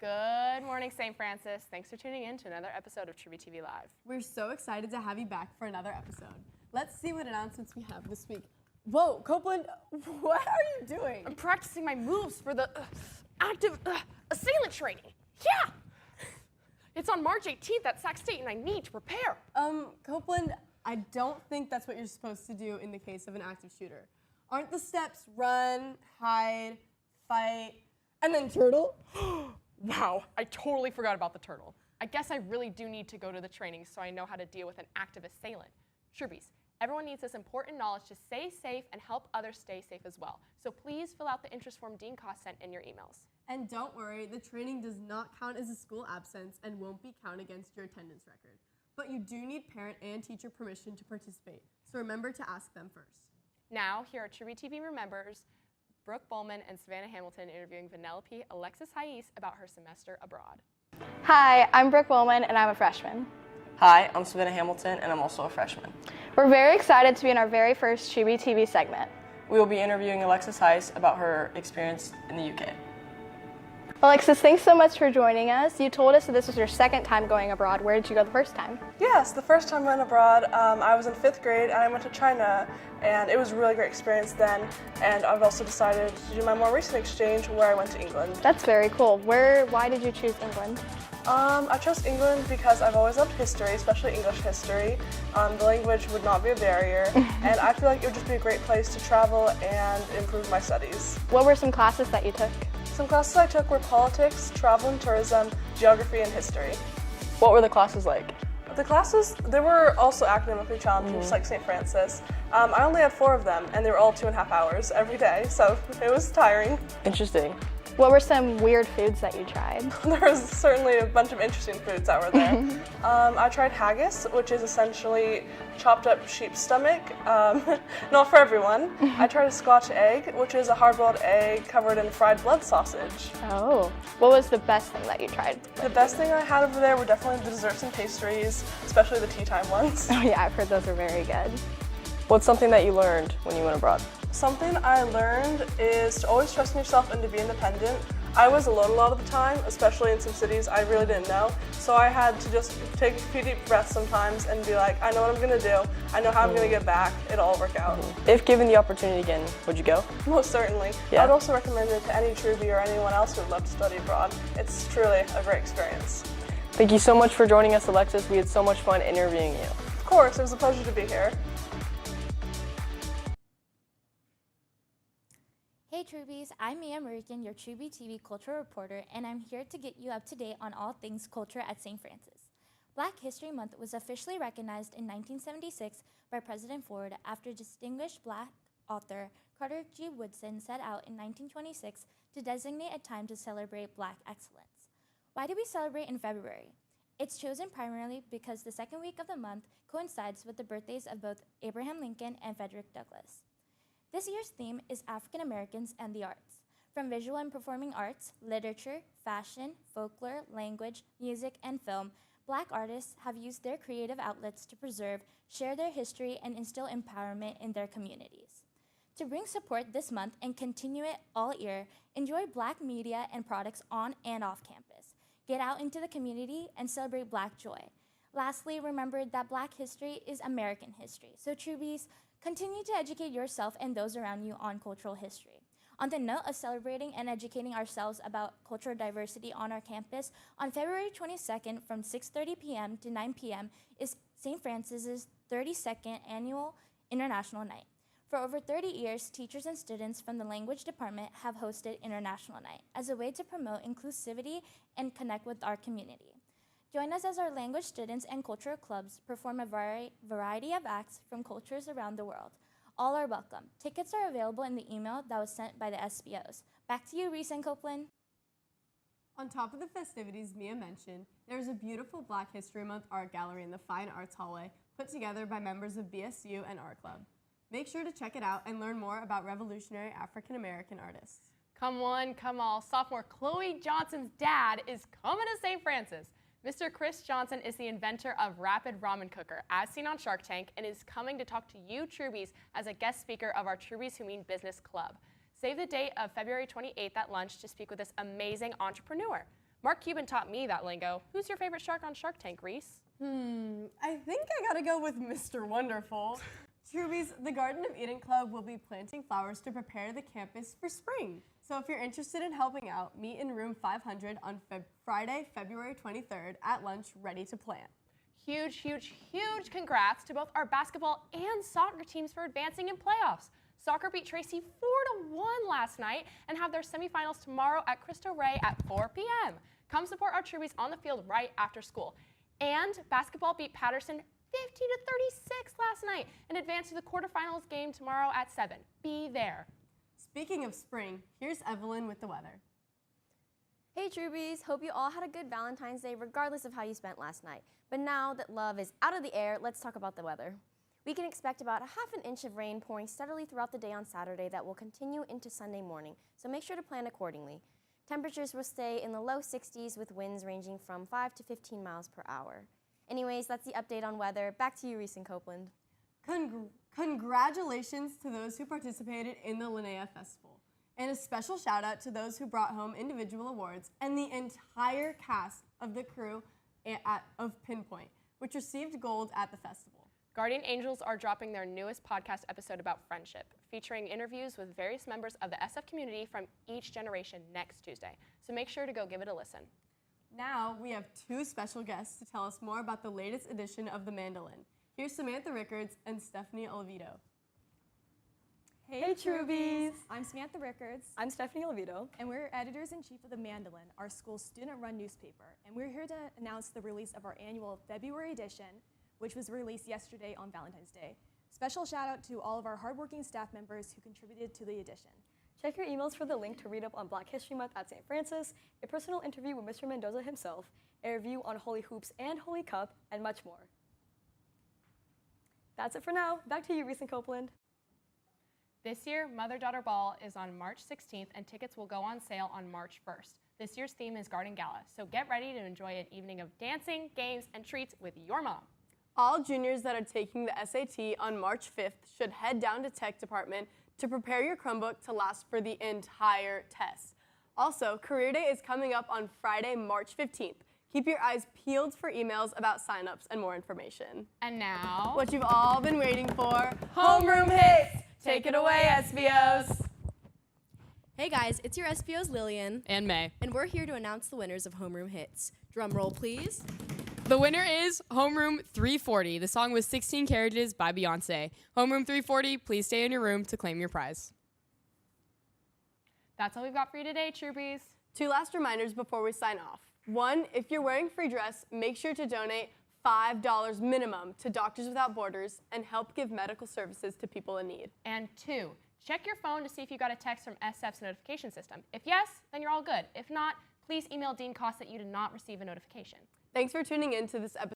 Good morning, St. Francis. Thanks for tuning in to another episode of Troubie TV Live. We're so excited to have you back for another episode. Let's see what announcements we have this week. Whoa, Copeland, what are you doing? I'm practicing my moves for the active assailant training. Yeah! It's on March 18th at Sac State, and I need to prepare. Copeland, I don't think that's what you're supposed to do in the case of an active shooter. Aren't the steps run, hide, fight, and then turtle? Wow, I totally forgot about the turtle. I guess I really do need to go to the training so I know how to deal with an active assailant. Troubies, everyone needs this important knowledge to stay safe and help others stay safe as well. So please fill out the interest form Dean Koss sent in your emails. And don't worry, the training does not count as a school absence and won't be counted against your attendance record. But you do need parent and teacher permission to participate, so remember to ask them first. Now, here are Troubie TV members Brooke Bowman and Savannah Hamilton interviewing Vanellope Alexis Hayes about her semester abroad. Hi, I'm Brooke Bowman and I'm a freshman. Hi, I'm Savannah Hamilton and I'm also a freshman. We're very excited to be in our very first Troubie TV segment. We will be interviewing Alexis Hayes about her experience in the UK. Alexis, thanks so much for joining us. You told us that this was your second time going abroad. Where did you go the first time? Yes, the first time I went abroad, I was in 5th grade and I went to China, and it was a really great experience then. And I've also decided to do my more recent exchange where I went to England. That's very cool. Why did you choose England? I chose England because I've always loved history, especially English history. The language would not be a barrier, and I feel like it would just be a great place to travel and improve my studies. What were some classes that you took? Some classes I took were politics, travel and tourism, geography, and history. What were the classes like? The classes, they were also academically challenging, just like St. Francis. I only had 4 of them, and they were all 2.5 hours every day, so it was tiring. Interesting. What were some weird foods that you tried? There was certainly a bunch of interesting foods that were there. I tried haggis, which is essentially chopped up sheep's stomach. Not for everyone. I tried a Scotch egg, which is a hard-boiled egg covered in fried blood sausage. Oh. What was the best thing that you tried? The best thing I had over there were definitely the desserts and pastries, especially the tea time ones. Oh yeah, I've heard those are very good. What's something that you learned when you went abroad? Something I learned is to always trust in yourself and to be independent. I was alone a lot of the time, especially in some cities I really didn't know. So I had to just take a few deep breaths sometimes and be like, I know what I'm gonna do. I know how I'm gonna get back. It'll all work out. If given the opportunity again, would you go? Most certainly. Yeah. I'd also recommend it to any Troubie or anyone else who would love to study abroad. It's truly a great experience. Thank you so much for joining us, Alexis. We had so much fun interviewing you. Of course, it was a pleasure to be here. Hey Troubies, I'm Mia Merican, your Troubie TV cultural reporter, and I'm here to get you up to date on all things culture at St. Francis. Black History Month was officially recognized in 1976 by President Ford after distinguished Black author Carter G. Woodson set out in 1926 to designate a time to celebrate Black excellence. Why do we celebrate in February? It's chosen primarily because the second week of the month coincides with the birthdays of both Abraham Lincoln and Frederick Douglass. This year's theme is African Americans and the arts. From visual and performing arts, literature, fashion, folklore, language, music, and film, Black artists have used their creative outlets to preserve, share their history, and instill empowerment in their communities. To bring support this month and continue it all year, enjoy Black media and products on and off campus. Get out into the community and celebrate Black joy. Lastly, remember that Black history is American history. So Troubies, continue to educate yourself and those around you on cultural history. On the note of celebrating and educating ourselves about cultural diversity on our campus, on February 22nd from 6:30 p.m. to 9 p.m. is St. Francis's 32nd Annual International Night. For over 30 years, teachers and students from the language department have hosted International Night as a way to promote inclusivity and connect with our community. Join us as our language students and cultural clubs perform a variety of acts from cultures around the world. All are welcome. Tickets are available in the email that was sent by the SBOs. Back to you, Reese and Copeland. On top of the festivities Mia mentioned, there's a beautiful Black History Month art gallery in the Fine Arts Hallway put together by members of BSU and Art Club. Make sure to check it out and learn more about revolutionary African American artists. Come one, come all. Sophomore Chloe Johnson's dad is coming to St. Francis. Mr. Chris Johnson is the inventor of Rapid Ramen Cooker, as seen on Shark Tank, and is coming to talk to you Troubies as a guest speaker of our Troubies Who Mean Business Club. Save the date of February 28th at lunch to speak with this amazing entrepreneur. Mark Cuban taught me that lingo. Who's your favorite shark on Shark Tank, Reese? I think I gotta go with Mr. Wonderful. Troubie's The Garden of Eden Club will be planting flowers to prepare the campus for spring. So if you're interested in helping out, meet in room 500 on Friday, February 23rd at lunch, ready to plant. Huge, huge, huge congrats to both our basketball and soccer teams for advancing in playoffs. Soccer beat Tracy 4-1 last night and have their semifinals tomorrow at Cristo Rey at 4 p.m. Come support our Troubies on the field right after school. And basketball beat Patterson 50-36 last night and advanced to the quarterfinals game tomorrow at 7. Be there. Speaking of spring, here's Evelyn with the weather. Hey Troubies, hope you all had a good Valentine's Day regardless of how you spent last night. But now that love is out of the air, let's talk about the weather. We can expect about a half an inch of rain pouring steadily throughout the day on Saturday that will continue into Sunday morning, so make sure to plan accordingly. Temperatures will stay in the low 60s with winds ranging from 5 to 15 miles per hour. Anyways, that's the update on weather. Back to you, Reese and Copeland. Congratulations to those who participated in the Linnea Festival. And a special shout out to those who brought home individual awards and the entire cast of the crew of Pinpoint, which received gold at the festival. Guardian Angels are dropping their newest podcast episode about friendship, featuring interviews with various members of the SF community from each generation next Tuesday. So make sure to go give it a listen. Now we have two special guests to tell us more about the latest edition of The Mandolin. Here's Samantha Rickards and Stephanie Olivito. Hey Troubies! I'm Samantha Rickards, I'm Stephanie Olivito. and we're editors-in-chief of The Mandolin, our school's student-run newspaper. And we're here to announce the release of our annual February edition, which was released yesterday on Valentine's Day. Special shout out to all of our hardworking staff members who contributed to the edition. Check your emails for the link to read up on Black History Month at St. Francis, a personal interview with Mr. Mendoza himself, a review on Holy Hoops and Holy Cup, and much more. That's it for now. Back to you, Reese and Copeland. This year, Mother-Daughter Ball is on March 16th and tickets will go on sale on March 1st. This year's theme is Garden Gala, so get ready to enjoy an evening of dancing, games, and treats with your mom. All juniors that are taking the SAT on March 5th should head down to Tech Department to prepare your Chromebook to last for the entire test. Also, Career Day is coming up on Friday, March 15th. Keep your eyes peeled for emails about signups and more information. And now, What you've all been waiting for, Homeroom Hits! Take it away, SBOs! Hey guys, it's your SBOs Lillian, and May. and we're here to announce the winners of Homeroom Hits. Drum roll, please. The winner is Homeroom 340. The song was 16 Carriages by Beyonce. Homeroom 340, please stay in your room to claim your prize. That's all we've got for you today, Troubies. Two last reminders before we sign off. One, if you're wearing free dress, make sure to donate $5 minimum to Doctors Without Borders and help give medical services to people in need. And two, check your phone to see if you got a text from SF's notification system. If yes, then you're all good. If not, please email Dean Cost that you did not receive a notification. Thanks for tuning in to this episode